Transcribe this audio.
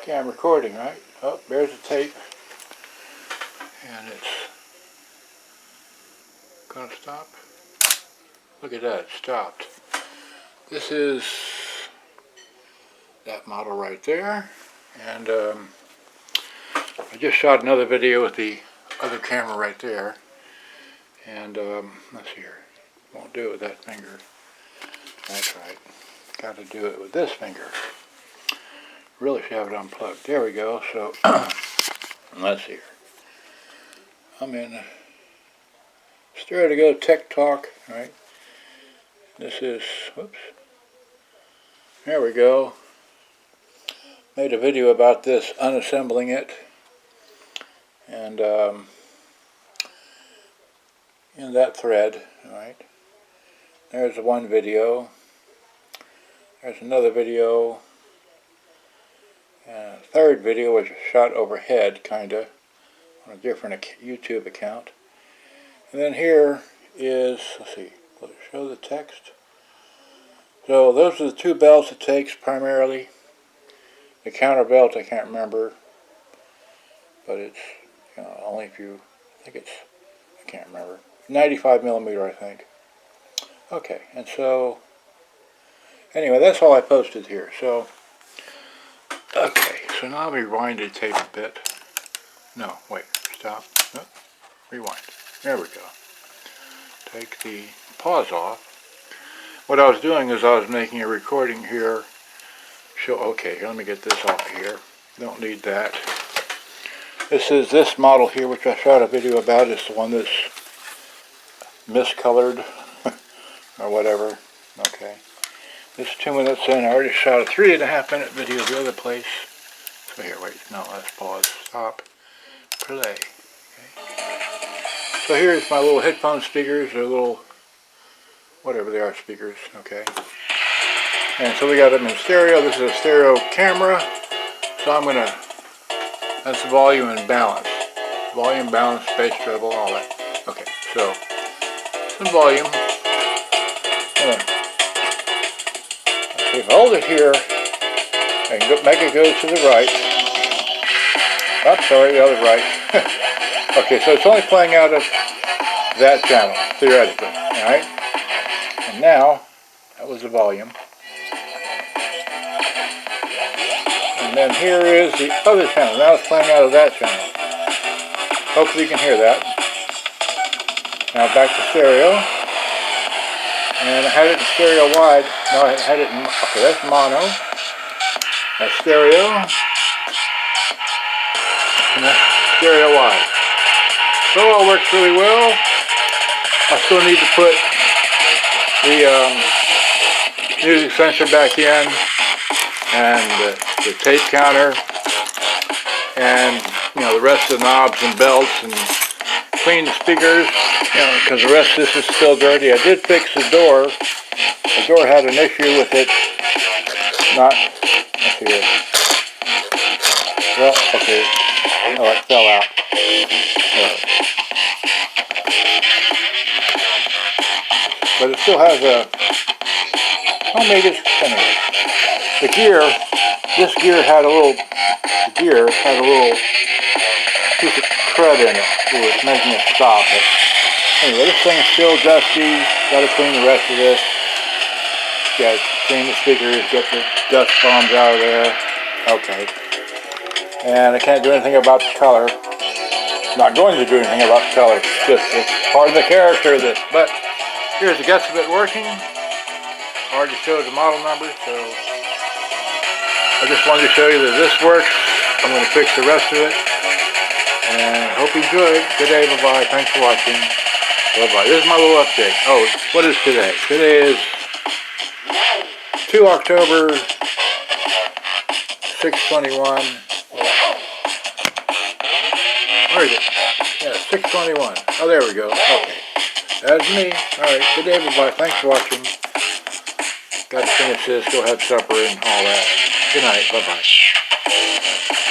Okay, I'm recording, right? Oh, there's the tape. And it's gonna stop. Look at that, it stopped. This is that model right there. And I just shot another video with the other camera right there. And let's see here. Won't do it with that finger. That's right. Got to do it with this finger. Really should have it unplugged. There we go. So let's see here. I'm in Stereo to Go Tech Talk, right? This is, whoops. There we go. Made a video about this, unassembling it. And in that thread, right? There's one video. There's another video. And a third video was shot overhead, kinda, on a different YouTube account. And then here is, let's see, will it show the text? So those are the two belts it takes primarily. The counter belt I can't remember, but it's, you know, only if you, I think it's, I can't remember, 95mm I think. Okay, and so, anyway, that's all I posted here. So, okay, so now I'll rewind the tape a bit. No, wait, stop, nope, rewind. There we go. Take the pause off. What I was doing is I was making a recording here. Show, okay, here, let me get this off of here. Don't need that. This is this model here, which I shot a video about. It's the one that's miscolored or whatever. Okay. This is 2 minutes in. I already shot a 3.5 minute video the other place. So here, wait, no, let's pause, stop, play. Okay. So here's my little headphone speakers, or little, whatever they are, speakers, okay. And so we got them in stereo. This is a stereo camera. So I'm going to, that's the volume and balance. Volume, balance, bass treble, all that. Okay, so some volume. Okay, hold it here and go, make it go to the right. I'm sorry, the other right. Okay, so it's only playing out of that channel, theoretically, alright? And now, that was the volume. And then here is the other channel. Now it's playing out of that channel. Hopefully you can hear that. Now back to stereo. And I had it in stereo wide. No, I had it in, okay, that's mono. That's stereo. And that's stereo wide. So it all works really well. I still need to put the music sensor back in, and the tape counter, and you know, the rest of the knobs and belts, and clean the speakers, you know, because the rest of this is still dirty. I did fix the door. The door had an issue with it. Not, let's see here. Well, okay. Oh, it fell out. But it still has a, oh, maybe it's, anyway. The gear, this gear had a little, piece of crud in it. It was making it stop. But anyway, this thing is still dusty. Got to clean the rest of this. Got to clean the speakers, get the dust bombs out of there. Okay. And I can't do anything about the color. Not going to do anything about the color. It's part of the character of this. But here's the guts of it working. Hard to show the model number, so I just wanted to show you that this works. I'm going to fix the rest of it. And hope you enjoyed. Good day, bye-bye. Thanks for watching. Bye-bye. This is my little update. Oh, what is today? Today is 2 October 6/21. Where is it? Yeah, 6/21. Oh, there we go. Okay. That's me. Alright, good day, bye-bye. Thanks for watching. Got to finish this, go have supper and all that. Good night. Bye-bye.